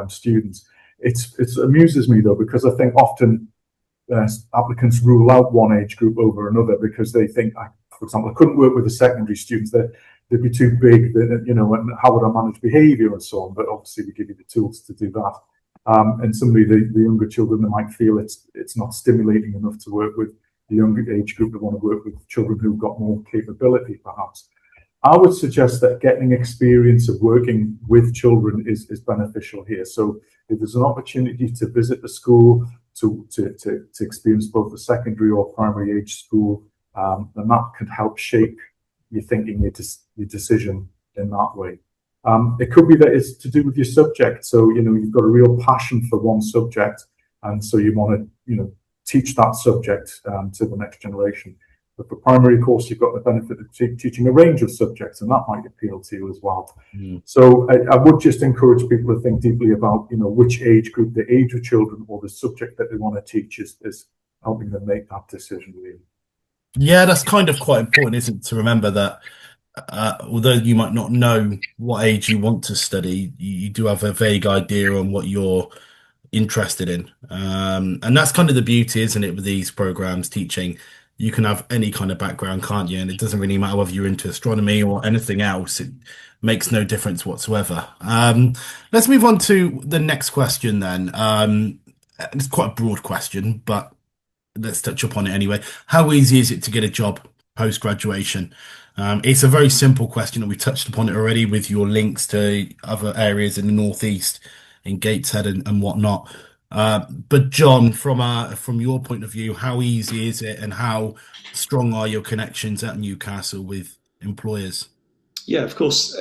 students. It amuses me though, because I think often applicants rule out one age group over another because they think, for example, I couldn't work with the secondary students; they'd be too big, and how would I manage behaviour and so on. But obviously, we give you the tools to do that. And similarly, the younger children, they might feel it's not stimulating enough to work with the younger age group. They want to work with children who've got more capability, perhaps. I would suggest that getting experience of working with children is beneficial here. So if there's an opportunity to visit the school, to experience both the secondary or primary age school, and that could help shape your thinking, your decision in that way. It could be that it's to do with your subject. So, you've got a real passion for one subject, and so you want to, teach that subject to the next generation. But for primary course, you've got the benefit of teaching a range of subjects, and that might appeal to you as well. Mm. So I would just encourage people to think deeply about, which age group, the age of children, or the subject that they want to teach is helping them make that decision, really.
Yeah, that's kind of quite important, isn't it, to remember that although you might not know what age you want to study, you do have a vague idea on what you're interested in. And that's kind of the beauty, isn't it, with these programs teaching. You can have any kind of background, can't you? And it doesn't really matter whether you're into astronomy or anything else. It makes no difference whatsoever. Let's move on to the next question then. It's quite a broad question, but let's touch upon it anyway. How easy is it to get a job post-graduation? It's a very simple question, and we touched upon it already with your links to other areas in the Northeast, in Gateshead and whatnot. But John, from your point of view, how easy is it, and how strong are your connections at Newcastle with employers?
Yeah, of course.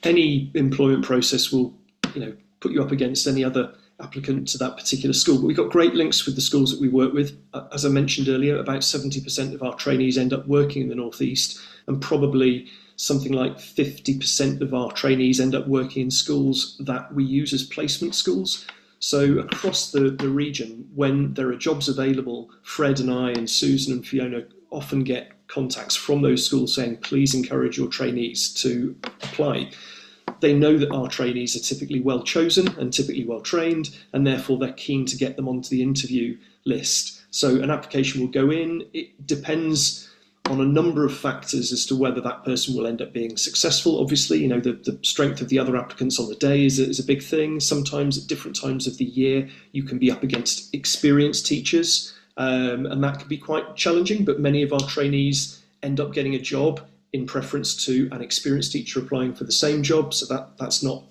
Any employment process will, put you up against any other applicant to that particular school. But we've got great links with the schools that we work with. As I mentioned earlier, about 70% of our trainees end up working in the Northeast, and probably something like 50% of our trainees end up working in schools that we use as placement schools. So across the region, when there are jobs available, Fred and I and Susan and Fiona often get contacts from those schools saying, please encourage your trainees to apply. They know that our trainees are typically well chosen and typically well trained, and therefore they're keen to get them onto the interview list. So an application will go in. It depends on a number of factors as to whether that person will end up being successful. Obviously, the strength of the other applicants on the day is a big thing. Sometimes at different times of the year, you can be up against experienced teachers, and that can be quite challenging, but many of our trainees end up getting a job in preference to an experienced teacher applying for the same job. So that's not,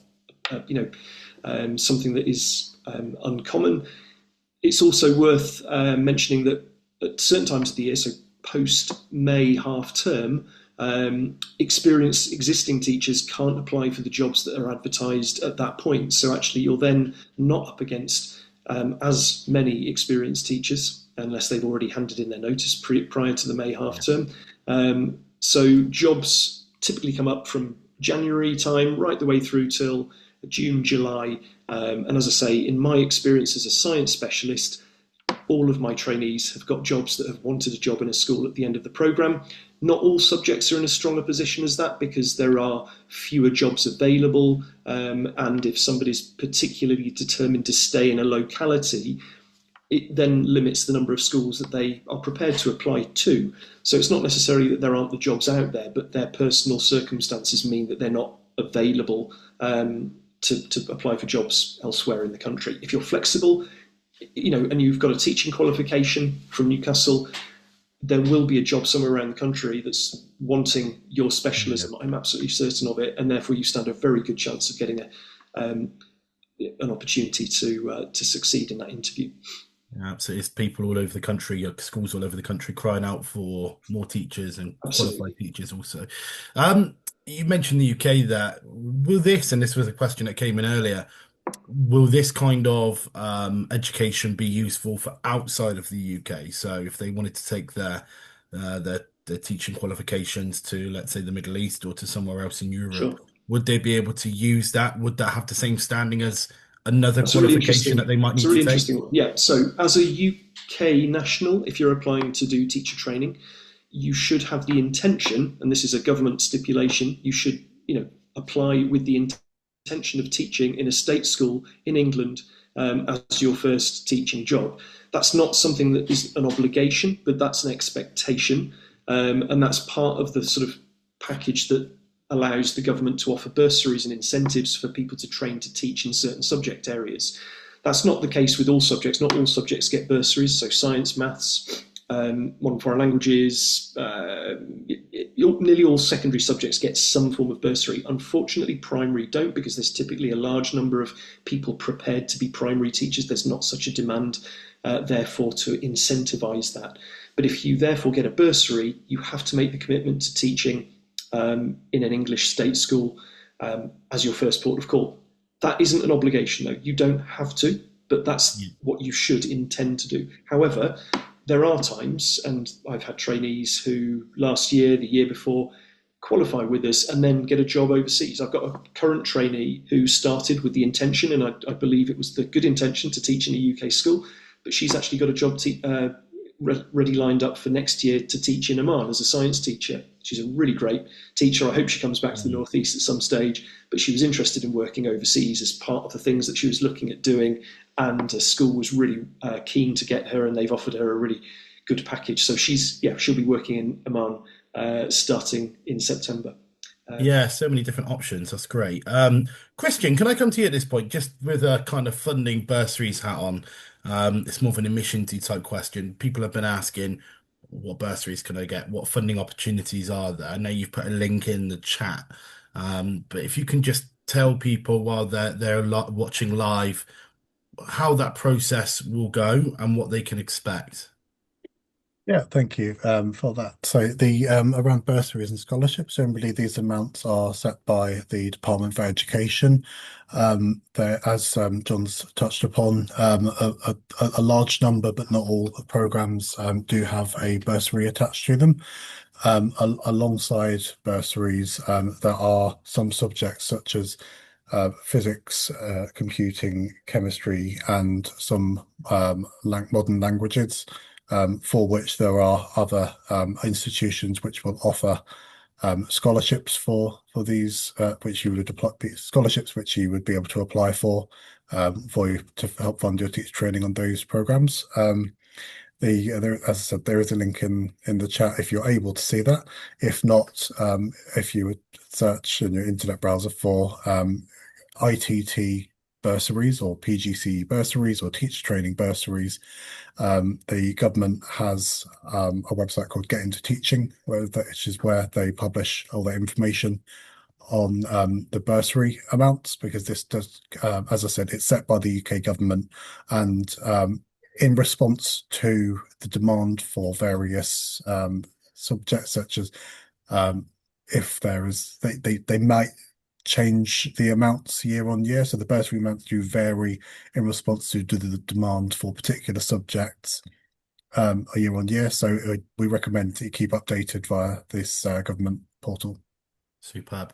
something that is uncommon. It's also worth mentioning that at certain times of the year, so post-May half-term, experienced existing teachers can't apply for the jobs that are advertised at that point. So actually you're then not up against as many experienced teachers unless they've already handed in their notice prior to the May half-term. So jobs typically come up from January time right the way through till June, July. And as I say, in my experience as a science specialist, all of my trainees have got jobs that have wanted a job in a school at the end of the programme. Not all subjects are in a stronger position as that because there are fewer jobs available. And if somebody's particularly determined to stay in a locality, it then limits the number of schools that they are prepared to apply to. So it's not necessarily that there aren't the jobs out there, but their personal circumstances mean that they're not available to apply for jobs elsewhere in the country. If you're flexible, and you've got a teaching qualification from Newcastle, there will be a job somewhere around the country that's wanting your specialism. I'm absolutely certain of it, and therefore you stand a very good chance of getting an opportunity to succeed in that interview.
Yeah, absolutely. It's people all over the country, schools all over the country crying out for more teachers and qualified teachers also. You mentioned the UK there. Will this, and this was a question that came in earlier, will this kind of education be useful for outside of the UK? So if they wanted to take their teaching qualifications to, let's say, the Middle East or to somewhere else in Europe,
Sure.
Would they be able to use that? Would that have the same standing as another qualification that they might need to take?
Yeah, so as a UK national, if you're applying to do teacher training, you should have the intention, and this is a government stipulation, you should apply with the intention of teaching in a state school in England as your first teaching job. That's not something that is an obligation, but that's an expectation, and that's part of the sort of package that allows the government to offer bursaries and incentives for people to train to teach in certain subject areas. That's not the case with all subjects. Not all subjects get bursaries, so science, maths, modern foreign languages, nearly all secondary subjects get some form of bursary. Unfortunately, primary don't, because there's typically a large number of people prepared to be primary teachers. There's not such a demand, therefore, to incentivise that. But if you therefore get a bursary, you have to make the commitment to teaching in an English state school as your first port of call. That isn't an obligation, though. You don't have to, but that's what you should intend to do. However, there are times, and I've had trainees who last year, the year before, qualify with us and then get a job overseas. I've got a current trainee who started with the intention, and I believe it was the good intention, to teach in a UK school, but she's actually got a job ready lined up for next year to teach in Oman as a science teacher. She's a really great teacher. I hope she comes back to the Northeast at some stage, but she was interested in working overseas as part of the things that she was looking at doing, and a school was really keen to get her, and they've offered her a really good package. So she'll be working in Oman starting in September.
Yeah, so many different options. That's great. Christian, can I come to you at this point, just with a kind of funding bursaries hat on? It's more of an admissions type question. People have been asking, what bursaries can I get? What funding opportunities are there? I know you've put a link in the chat, but if you can just tell people while they're watching live how that process will go and what they can expect.
Yeah, thank you for that. So the around bursaries and scholarships, generally these amounts are set by the Department for Education. As John's touched upon, a large number, but not all programs do have a bursary attached to them. Alongside bursaries, there are some subjects such as physics, computing, chemistry, and some modern languages, for which there are other institutions which will offer scholarships for these, which you would apply, scholarships which you would be able to apply for you to help fund your teacher training on those programs. As I said, there is a link in the chat if you're able to see that. If not, if you would search in your internet browser for ITT bursaries or PGCE bursaries or teacher training bursaries, the government has a website called Get Into Teaching, which is where they publish all the information on the bursary amounts, because this does, as I said, it's set by the UK government, and in response to the demand for various subjects, such as if there is, they might change the amounts year on year. So the bursary amounts do vary in response to the demand for particular subjects year on year. So we recommend that you keep updated via this government portal.
Superb.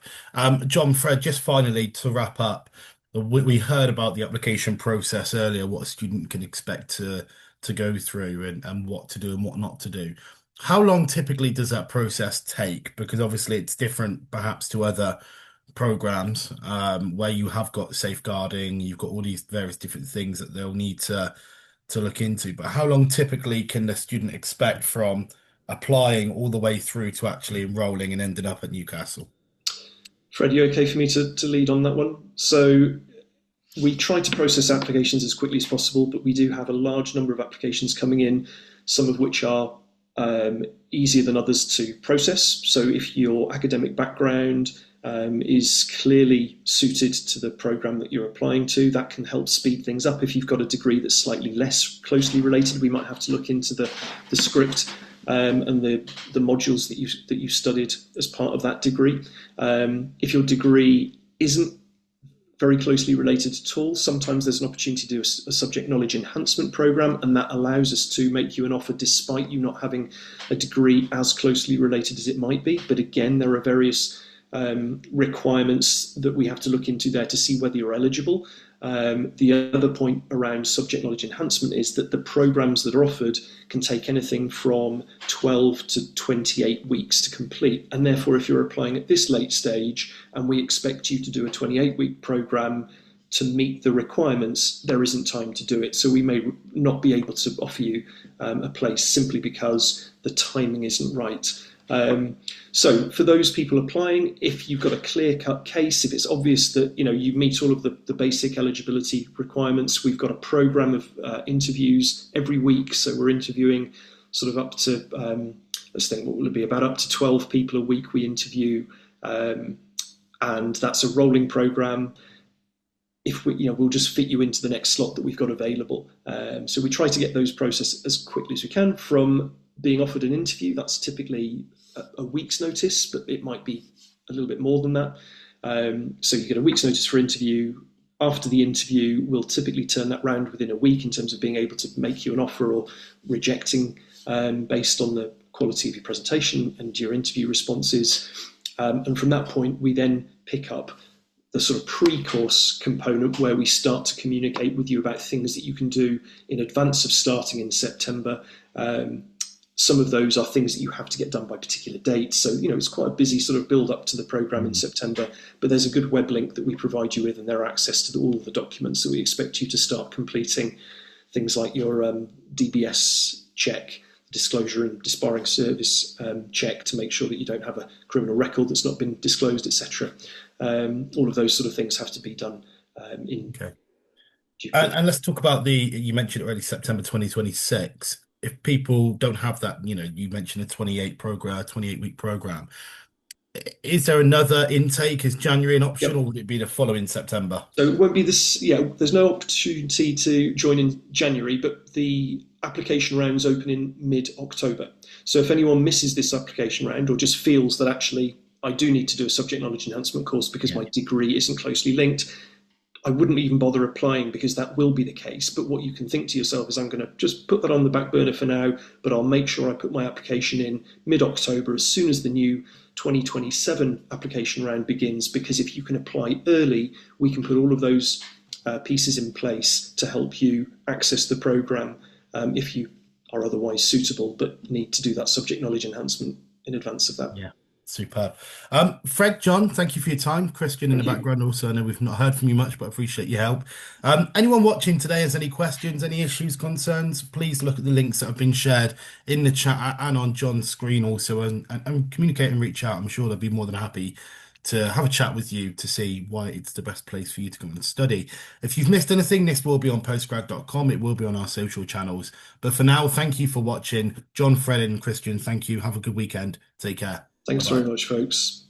John, Fred, just finally to wrap up, we heard about the application process earlier, what a student can expect to go through and what to do and what not to do. How long typically does that process take? Because obviously it's different perhaps to other programs where you have got safeguarding, you've got all these various different things that they'll need to look into. But how long typically can the student expect from applying all the way through to actually enrolling and ending up at Newcastle?
Fred, you okay for me to lead on that one? So we try to process applications as quickly as possible, but we do have a large number of applications coming in, some of which are easier than others to process. So if your academic background is clearly suited to the programme that you're applying to, that can help speed things up. If you've got a degree that's slightly less closely related, we might have to look into the script and the modules that you studied as part of that degree. If your degree isn't very closely related at all, sometimes there's an opportunity to do a subject knowledge enhancement programme, and that allows us to make you an offer despite you not having a degree as closely related as it might be. But again, there are various requirements that we have to look into there to see whether you're eligible. The other point around subject knowledge enhancement is that the programs that are offered can take anything from 12 to 28 weeks to complete, and therefore if you're applying at this late stage and we expect you to do a 28-week program to meet the requirements, there isn't time to do it. So we may not be able to offer you a place simply because the timing isn't right. So for those people applying, if you've got a clear-cut case, if it's obvious that you meet all of the basic eligibility requirements, we've got a program of interviews every week. So we're interviewing sort of up to, let's think, what will it be, about up to 12 people a week we interview. And that's a rolling program. If we'll just fit you into the next slot that we've got available. So we try to get those processed as quickly as we can. From being offered an interview, that's typically a week's notice, but it might be a little bit more than that. So you get a week's notice for interview. After the interview, we'll typically turn that round within a week in terms of being able to make you an offer or rejecting based on the quality of your presentation and your interview responses. And from that point, we then pick up the sort of pre-course component where we start to communicate with you about things that you can do in advance of starting in September. Some of those are things that you have to get done by particular dates. So, it's quite a busy sort of build up to the programme in September, but there's a good web link that we provide you with and their access to all of the documents that we expect you to start completing. Things like your DBS check, disclosure and disbarring service check to make sure that you don't have a criminal record that's not been disclosed, etc. All of those sort of things have to be done in.
Okay. And let's talk about you mentioned already, September 2026. If people don't have that, you mentioned a 28-week program. Is there another intake? Is January an option, or would it be the following September?
So it won't be this. Yeah, there's no opportunity to join in January, but the application rounds open in mid-October. So if anyone misses this application round or just feels that actually I do need to do a subject knowledge enhancement course because my degree isn't closely linked, I wouldn't even bother applying, because that will be the case. But what you can think to yourself is, I'm going to just put that on the back burner for now, but I'll make sure I put my application in mid-October as soon as the new 2027 application round begins, because if you can apply early, we can put all of those pieces in place to help you access the programme if you are otherwise suitable but need to do that subject knowledge enhancement in advance of that.
Yeah. Superb. Fred, John, thank you for your time. Christian in the background also. I know we've not heard from you much, but I appreciate your help. Anyone watching today has any questions, any issues, concerns, please look at the links that have been shared in the chat and on John's screen also, and communicate and reach out. I'm sure they'll be more than happy to have a chat with you to see why it's the best place for you to come and study. If you've missed anything, this will be on postgrad.com. It will be on our social channels. But for now, thank you for watching. John, Fred and Christian, thank you. Have a good weekend. Take care.
Thanks very much, folks.